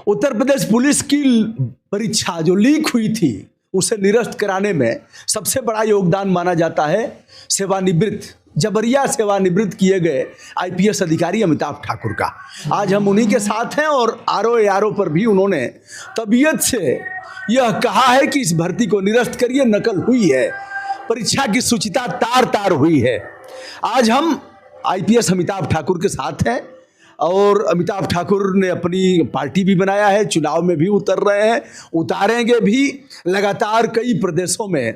Uttar Pradesh police की परीक्षा जो लीक हुई थी उसे निरस्त कराने में सबसे बड़ा योगदान माना जाता है सेवानिवृत्त, जबरिया सेवानिवृत्त किए गए आईपीएस अधिकारी अमिताभ ठाकुर का। आज हम उन्हीं के साथ हैं और आरओ पर भी उन्होंने तबीयत से यह कहा है कि इस भर्ती को निरस्त करिए, नकल हुई है, परीक्षा की शुचिता तार तार हुई है। आज हम आईपीएस अमिताभ ठाकुर के साथ हैं और अमिताभ ठाकुर ने अपनी पार्टी भी बनाया है, चुनाव में भी उतर रहे हैं, उतारेंगे भी, लगातार कई प्रदेशों में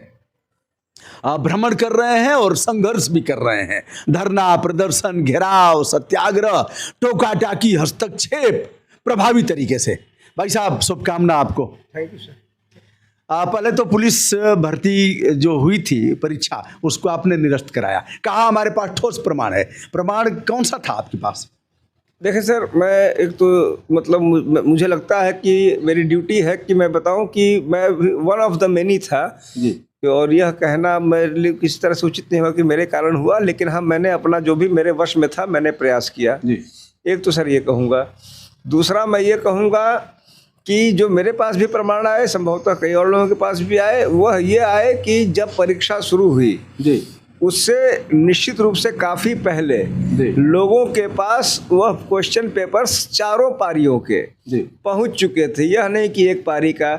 भ्रमण कर रहे हैं और संघर्ष भी कर रहे हैं। धरना, प्रदर्शन, घेराव, सत्याग्रह, टोका टाकी, हस्तक्षेप प्रभावी तरीके से। भाई साहब, शुभकामना आपको। Thank you sir. पहले तो पुलिस भर्ती जो हुई थी परीक्षा, उसको आपने निरस्त कराया, कहा हमारे पास ठोस प्रमाण है। प्रमाण कौन सा था आपके पास? देखिए सर, मैं एक तो मतलब मुझे लगता है कि मेरी ड्यूटी है कि मैं बताऊं कि मैं वन ऑफ द मेनी था जी। और यह कहना मेरे लिए किसी तरह से उचित नहीं हुआ कि मेरे कारण हुआ, लेकिन हाँ, मैंने अपना जो भी मेरे वश में था मैंने प्रयास किया जी। एक तो सर ये कहूँगा। दूसरा मैं ये कहूँगा कि जो मेरे पास भी प्रमाण आए, संभवतः कई और लोगों के पास भी आए, वह ये आए कि जब परीक्षा शुरू हुई जी, उससे निश्चित रूप से काफ़ी पहले लोगों के पास वह क्वेश्चन पेपर्स चारों पारियों के पहुंच चुके थे। यह नहीं कि एक पारी का,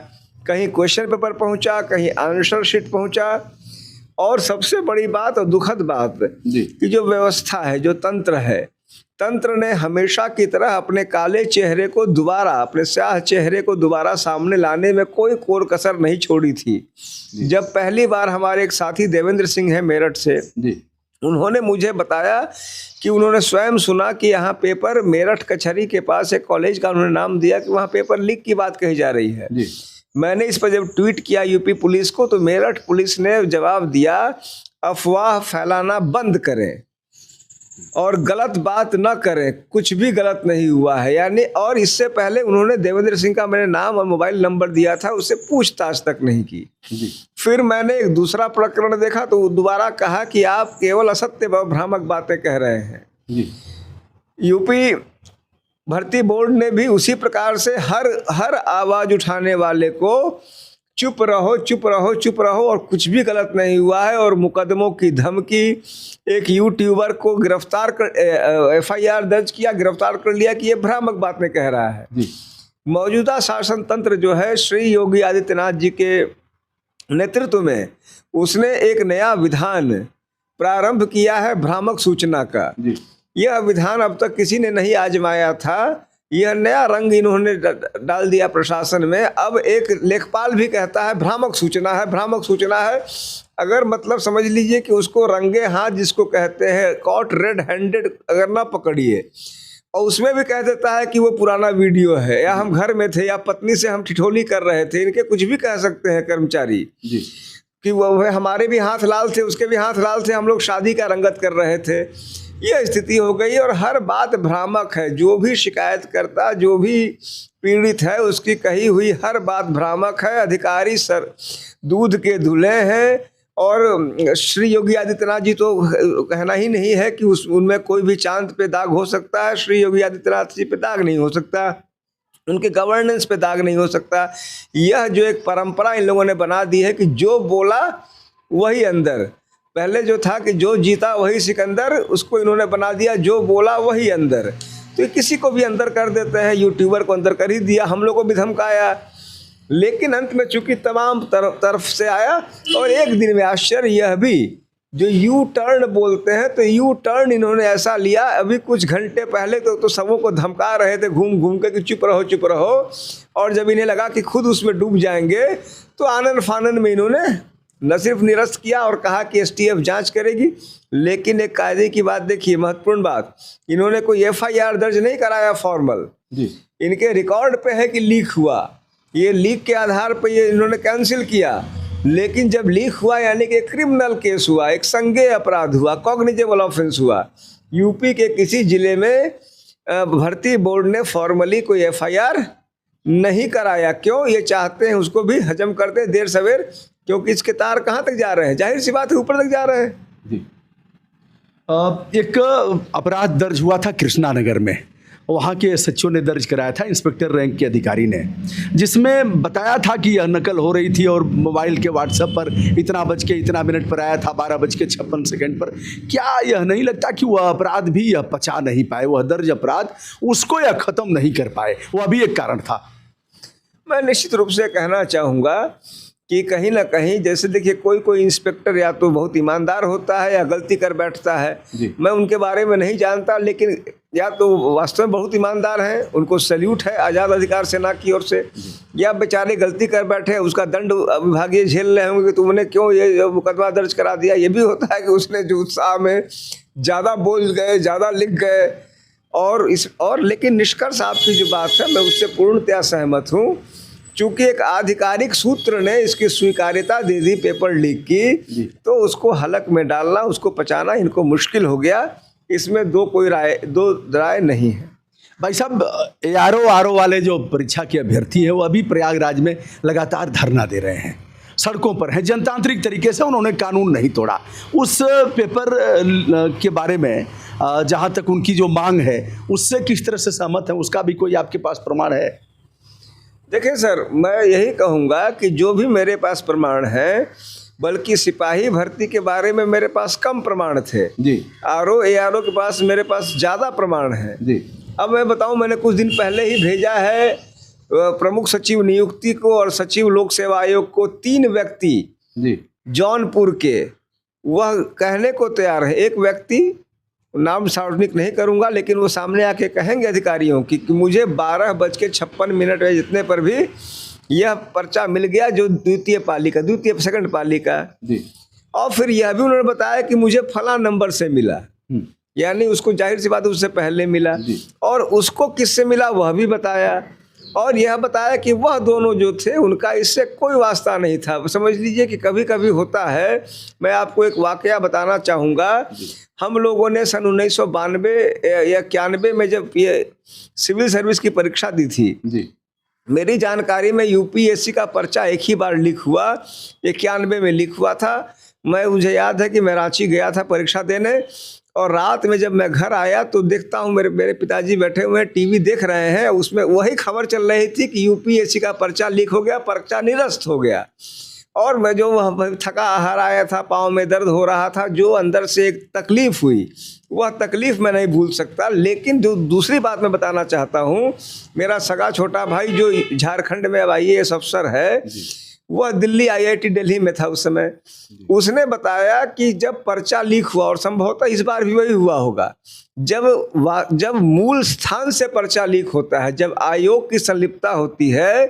कहीं क्वेश्चन पेपर पहुंचा, कहीं आंसर शीट पहुंचा। और सबसे बड़ी बात और दुखद बात कि जो व्यवस्था है, जो तंत्र है, तंत्र ने हमेशा की तरह अपने काले चेहरे को दोबारा, अपने स्याह चेहरे को दोबारा सामने लाने में कोई कोर कसर नहीं छोड़ी थी। जब पहली बार हमारे एक साथी देवेंद्र सिंह है मेरठ से, उन्होंने मुझे बताया कि उन्होंने स्वयं सुना कि यहाँ पेपर, मेरठ कचहरी के पास एक कॉलेज का उन्होंने नाम दिया कि वहाँ पेपर लीक की बात कही जा रही है। मैंने इस पर जब ट्वीट किया यूपी पुलिस को, तो मेरठ पुलिस ने जवाब दिया, अफवाह फैलाना बंद करें और गलत बात न करें, कुछ भी गलत नहीं हुआ है। यानी, और इससे पहले उन्होंने देवेंद्र सिंह का मैंने नाम और मोबाइल नंबर दिया था, उससे पूछताछ तक नहीं की। फिर मैंने एक दूसरा प्रकरण देखा तो दोबारा कहा कि आप केवल असत्य व भ्रामक बातें कह रहे हैं। यूपी भर्ती बोर्ड ने भी उसी प्रकार से हर आवाज उठाने वाले को चुप रहो, चुप रहो, चुप रहो और कुछ भी गलत नहीं हुआ है, और मुकदमों की धमकी, एक यूट्यूबर को गिरफ्तार कर एफआईआर दर्ज किया, गिरफ्तार कर लिया कि ये भ्रामक बातें कह रहा है। मौजूदा शासन तंत्र जो है श्री योगी आदित्यनाथ जी के नेतृत्व में, उसने एक नया विधान प्रारंभ किया है भ्रामक सूचना का। यह विधान अब तक किसी ने नहीं आजमाया था। यह नया रंग इन्होंने डाल दिया प्रशासन में। अब एक लेखपाल भी कहता है भ्रामक सूचना है, भ्रामक सूचना है। अगर मतलब समझ लीजिए कि उसको रंगे हाथ, जिसको कहते हैं कॉट रेड हैंडेड, अगर ना पकड़िए, और उसमें भी कह देता है कि वो पुराना वीडियो है, या हम घर में थे, या पत्नी से हम ठिठोली कर रहे थे, इनके कुछ भी कह सकते हैं कर्मचारी कि वह हमारे भी हाथ लाल थे, उसके भी हाथ लाल थे, हम लोग शादी का रंगत कर रहे थे। यह स्थिति हो गई और हर बात भ्रामक है। जो भी शिकायत करता, जो भी पीड़ित है, उसकी कही हुई हर बात भ्रामक है। अधिकारी सर दूध के धुले हैं और श्री योगी आदित्यनाथ जी तो कहना ही नहीं है कि उनमें कोई भी चांद पे दाग हो सकता है। श्री योगी आदित्यनाथ जी पे दाग नहीं हो सकता, उनके गवर्नेंस पे दाग नहीं हो सकता। यह जो एक परंपरा इन लोगों ने बना दी है कि जो बोला वही अंदर, पहले जो था कि जो जीता वही सिकंदर, उसको इन्होंने बना दिया जो बोला वही अंदर। तो किसी को भी अंदर कर देते हैं, यूट्यूबर को अंदर कर ही दिया, हम लोग को भी धमकाया, लेकिन अंत में चूंकि तमाम तरफ से आया। और एक दिन में आश्चर्य यह भी, जो यू टर्न बोलते हैं, तो यू टर्न इन्होंने ऐसा लिया, अभी कुछ घंटे पहले तो सबों को धमका रहे थे घूम घूम के कि चुप रहो, चुप रहो, और जब इन्हें लगा कि खुद उसमें डूब जाएंगे तो आनन फानन में इन्होंने न सिर्फ निरस्त किया और कहा कि एसटीएफ जांच करेगी। लेकिन एक कायदे की बात देखिए, महत्वपूर्ण बात, इन्होंने कोई एफआईआर दर्ज नहीं कराया फॉर्मल, इनके रिकॉर्ड पे है कि लीक हुआ, ये लीक के आधार पर ये इन्होंने कैंसिल किया। लेकिन जब लीक हुआ, यानी कि क्रिमिनल केस हुआ, एक संज्ञेय अपराध हुआ, कॉग्निजेबल ऑफेंस हुआ, यूपी के किसी जिले में भर्ती बोर्ड ने फॉर्मली कोई एफआईआर नहीं कराया। क्यों? ये चाहते हैं उसको भी हजम करते देर सवेर, क्योंकि इसके तार कहाँ तक जा रहे हैं, जाहिर सी बात है ऊपर तक जा रहे हैं। एक अपराध दर्ज हुआ था कृष्णा नगर में, वहाँ के एसएचओ ने दर्ज कराया था, इंस्पेक्टर रैंक के अधिकारी ने, जिसमें बताया था कि यह नकल हो रही थी और मोबाइल के व्हाट्सएप पर इतना बज के इतना मिनट पर आया था, 12:56 पर। क्या यह नहीं लगता कि वह अपराध भी यह पचा नहीं पाए, वह दर्ज अपराध उसको यह ख़त्म नहीं कर पाए, वह भी एक कारण था? मैं निश्चित रूप से कहना चाहूँगा कि कहीं ना कहीं, जैसे देखिए कोई कोई इंस्पेक्टर या तो बहुत ईमानदार होता है या गलती कर बैठता है। मैं उनके बारे में नहीं जानता, लेकिन या तो वास्तव में बहुत ईमानदार हैं, उनको सैल्यूट है आज़ाद अधिकार सेना की ओर से, या बेचारे गलती कर बैठे, उसका दंड विभागीय झेल रहे होंगे कि तुमने क्यों ये मुकदमा दर्ज करा दिया। ये भी होता है कि उसने जो उत्साह में ज़्यादा बोल गए, ज़्यादा लिख गए। और लेकिन निष्कर्ष आपकी जो बात है, मैं उससे पूर्णतया सहमत हूँ। चूंकि एक आधिकारिक सूत्र ने इसकी स्वीकार्यता दे दी पेपर लीक की, तो उसको हलक में डालना, उसको पचाना इनको मुश्किल हो गया। इसमें दो राय नहीं है। भाई साहब, ARO वाले जो परीक्षा के अभ्यर्थी हैं वो अभी प्रयागराज में लगातार धरना दे रहे हैं, सड़कों पर हैं, जनतांत्रिक तरीके से उन्होंने कानून नहीं तोड़ा। उस पेपर के बारे में जहाँ तक उनकी जो मांग है उससे किस तरह से सहमत है, उसका भी कोई आपके पास प्रमाण है? देखिए सर, मैं यही कहूँगा कि जो भी मेरे पास प्रमाण है, बल्कि सिपाही भर्ती के बारे में मेरे पास कम प्रमाण थे जी, ARO के पास मेरे पास ज़्यादा प्रमाण है जी। अब मैं बताऊं, मैंने कुछ दिन पहले ही भेजा है प्रमुख सचिव नियुक्ति को और सचिव लोक सेवा आयोग को 3 व्यक्ति जी जौनपुर के, वह कहने को तैयार है। एक व्यक्ति, नाम सार्वजनिक नहीं करूंगा, लेकिन वो सामने आके कहेंगे अधिकारियों की कि मुझे 12:56 जितने पर भी यह पर्चा मिल गया, जो द्वितीय सेकंड पाली का जी। और फिर यह भी उन्होंने बताया कि मुझे फला नंबर से मिला, यानी उसको जाहिर सी बात है उससे पहले मिला, और उसको किससे मिला वह भी बताया। और यह बताया कि वह दोनों जो थे उनका इससे कोई वास्ता नहीं था। समझ लीजिए कि कभी कभी होता है। मैं आपको एक वाकया बताना चाहूँगा। हम लोगों ने सन 1992 या 91 में जब ये सिविल सर्विस की परीक्षा दी थी जी, मेरी जानकारी में UPSC का पर्चा एक ही बार लीक हुआ, 91 में लीक हुआ था। मुझे याद है कि मैं रांची गया था परीक्षा देने, और रात में जब मैं घर आया तो देखता हूँ मेरे पिताजी बैठे हुए हैं, टीवी देख रहे हैं। उसमें वही खबर चल रही थी कि UPSC का पर्चा लीक हो गया, पर्चा निरस्त हो गया। और मैं जो वह थका आहार आया था, पाँव में दर्द हो रहा था, जो अंदर से एक तकलीफ़ हुई, वह तकलीफ़ मैं नहीं भूल सकता। लेकिन जो दूसरी बात मैं बताना चाहता हूँ, मेरा सगा छोटा भाई जो झारखंड में अब IAS अफसर है, वह दिल्ली IIT दिल्ली में था उस समय। उसने बताया कि जब पर्चा लीक हुआ, और संभवतः इस बार भी वही हुआ होगा, जब मूल स्थान से पर्चा लीक होता है, जब आयोग की संलिप्तता होती है,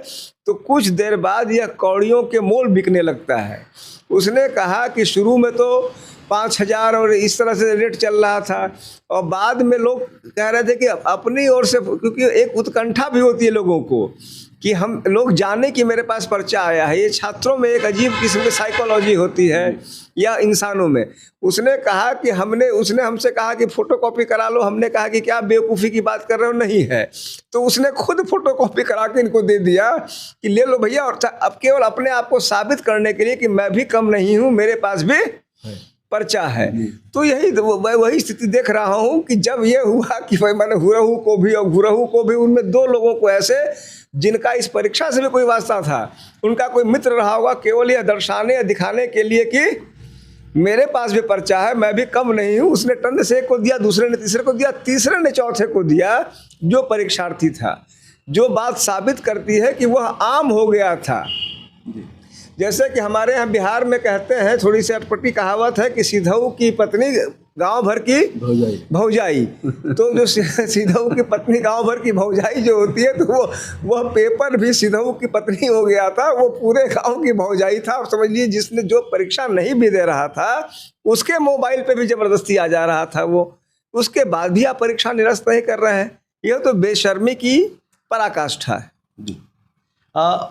तो कुछ देर बाद यह कौड़ियों के मोल बिकने लगता है। उसने कहा कि शुरू में तो 5,000 और इस तरह से रेट चल रहा था, और बाद में लोग कह रहे थे कि अपनी ओर से, क्योंकि एक उत्कंठा भी होती है लोगों को कि हम लोग जाने कि मेरे पास पर्चा आया है। ये छात्रों में एक अजीब किस्म की साइकोलॉजी होती है, या इंसानों में। उसने कहा कि उसने हमसे कहा कि फोटोकॉपी करा लो। हमने कहा कि क्या बेवकूफ़ी की बात कर रहे हो, नहीं है। तो उसने खुद फोटोकॉपी करा के इनको दे दिया कि ले लो भैया। और अब केवल अपने आप को साबित करने के लिए कि मैं भी कम नहीं हूँ, मेरे पास भी पर्चा है। तो मैं वही स्थिति देख रहा हूँ कि जब ये हुआ कि भाई मैंने हुरहू को भी और गुरहू को भी, उनमें 2 लोगों को ऐसे जिनका इस परीक्षा से भी कोई वास्ता था, उनका कोई मित्र रहा होगा, केवल यह दर्शाने या दिखाने के लिए कि मेरे पास भी पर्चा है, मैं भी कम नहीं हूँ। उसने टन से एक को दिया, दूसरे ने तीसरे को दिया, तीसरे ने चौथे को दिया, जो परीक्षार्थी था। जो बात साबित करती है कि वह आम हो गया था। जैसे कि हमारे यहाँ बिहार में कहते हैं, थोड़ी सी अटपटी कहावत है कि सिधऊ की पत्नी गांव भर की भौजाई। तो जो सिधऊ की पत्नी गांव भर की भौजाई जो होती है, तो वह पेपर भी सिधऊ की पत्नी हो गया था। वो पूरे गांव की भौजाई था। समझ लीजिए जिसने जो परीक्षा नहीं भी दे रहा था, उसके मोबाइल पे भी जबरदस्ती आ जा रहा था वो। उसके बाद भी आप परीक्षा निरस्त नहीं कर रहे हैं। यह तो बेशर्मी की पराकाष्ठा है।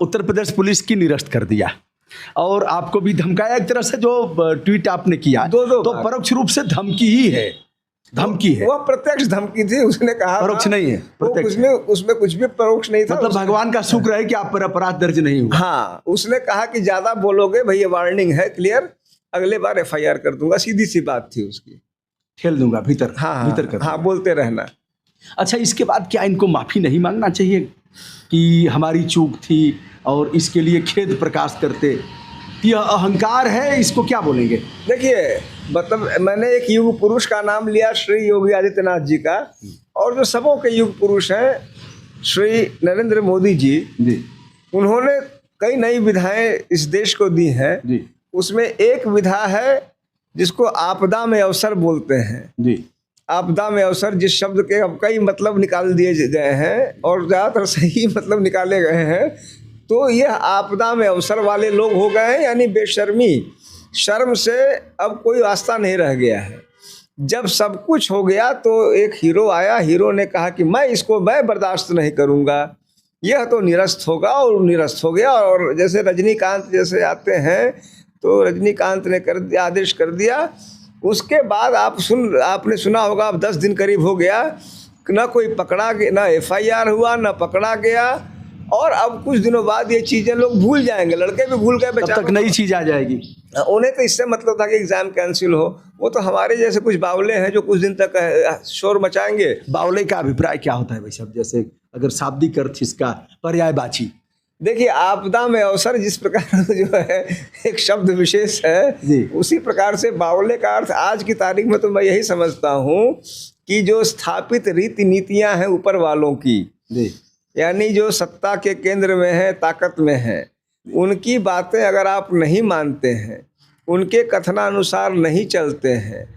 उत्तर प्रदेश पुलिस की निरस्त कर दिया और आपको भी धमकाया। एक तरह से जो ट्वीट आपने किया तो परोक्ष रूप से धमकी ही है, धमकी है। वह प्रत्यक्ष धमकी थी। उसने कहा परोक्ष नहीं है, प्रत्यक्ष। उसमें कुछ भी परोक्ष नहीं था। मतलब भगवान का शुक्र है कि आप पर अपराध दर्ज नहीं हुआ। हाँ, उसने कहा कि ज्यादा बोलोगे भैया, वार्निंग है, क्लियर, अगले बार FIR कर दूंगा। सीधी सी बात थी उसकी। ठेल दूंगा भीतर। हाँ, बोलते रहना। अच्छा, इसके बाद क्या इनको माफ़ी नहीं मांगना चाहिए कि हमारी चूक थी और इसके लिए खेद प्रकाश करते? यह अहंकार है, इसको क्या बोलेंगे? देखिए, मतलब मैंने एक युग पुरुष का नाम लिया, श्री योगी आदित्यनाथ जी का, और जो सबों के युग पुरुष हैं श्री नरेंद्र मोदी जी, उन्होंने कई नई विधाएं इस देश को दी हैं जी। उसमें एक विधा है जिसको आपदा में अवसर बोलते हैं जी। आपदा में अवसर, जिस शब्द के अब कई मतलब निकाल दिए गए हैं और ज़्यादातर सही मतलब निकाले गए हैं। तो यह आपदा में अवसर वाले लोग हो गए हैं, यानी बेशर्मी, शर्म से अब कोई वास्ता नहीं रह गया है। जब सब कुछ हो गया तो एक हीरो आया, हीरो ने कहा कि मैं बर्दाश्त नहीं करूँगा, यह तो निरस्त होगा, और निरस्त हो गया। और जैसे रजनीकांत जैसे आते हैं तो रजनीकांत ने आदेश कर दिया। उसके बाद आपने सुना होगा, अब 10 दिन करीब हो गया, ना कोई पकड़ा गया, ना FIR हुआ, ना पकड़ा गया। और अब कुछ दिनों बाद ये चीज़ें लोग भूल जाएंगे, लड़के भी भूल गए, तब तक नई चीज़ आ जाएगी। उन्हें तो इससे मतलब था कि एग्जाम कैंसिल हो। वो तो हमारे जैसे कुछ बावले हैं जो कुछ दिन तक शोर मचाएंगे। बावले का अभिप्राय क्या होता है भाई साहब, जैसे अगर शाब्दिक अर्थ इसका पर्यायवाची? देखिए, आपदा में अवसर जिस प्रकार जो है एक शब्द विशेष है, उसी प्रकार से बावले का अर्थ आज की तारीख में तो मैं यही समझता हूँ कि जो स्थापित रीति नीतियाँ हैं ऊपर वालों की, यानी जो सत्ता के केंद्र में है, ताकत में है, उनकी बातें अगर आप नहीं मानते हैं, उनके कथनानुसार नहीं चलते हैं,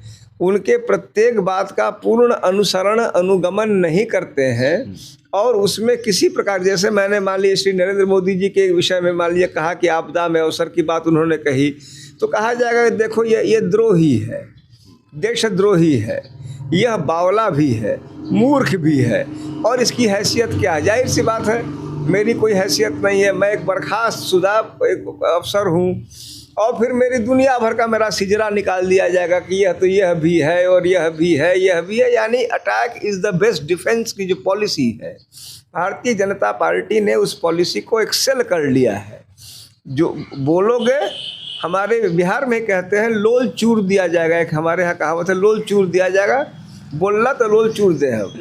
उनके प्रत्येक बात का पूर्ण अनुसरण अनुगमन नहीं करते हैं, और उसमें किसी प्रकार, जैसे मैंने मान लिया श्री नरेंद्र मोदी जी के विषय में मान लिया कहा कि आपदा में अवसर की बात उन्होंने कही, तो कहा जाएगा कि देखो ये द्रोही है, देशद्रोही है, यह बावला भी है, मूर्ख भी है, और इसकी हैसियत क्या है? जाहिर सी बात है, मेरी कोई हैसियत नहीं है, मैं एक बर्खास्त शुदा एक अफसर हूँ, और फिर मेरी दुनिया भर का मेरा सिजरा निकाल दिया जाएगा कि यह तो यह भी है और यह भी है, यह भी है। यानी attack is the best defence की जो पॉलिसी है, भारतीय जनता पार्टी ने उस पॉलिसी को एक्सेल कर लिया है। जो बोलोगे, हमारे बिहार में कहते हैं लोल चूर दिया जाएगा, एक हमारे यहाँ कहावत है, लोल चूर दिया जाएगा, बोलना तो लोल चूर दे हम,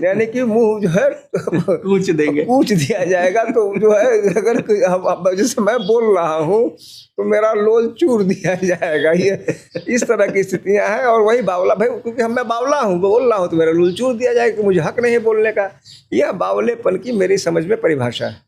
यानी कि मुंह जो है कूच देंगे, कूच दिया जाएगा। तो जो है अगर जैसे मैं बोल रहा हूँ तो मेरा लोल चूर दिया जाएगा, ये इस तरह की स्थितियाँ हैं। और वही बावला भाई, क्योंकि मैं बावला हूँ, बोल रहा हूँ तो मेरा लोल चूर दिया जाएगा कि मुझे हक नहीं है बोलने का। यह बावलेपन की मेरी समझ में परिभाषा है।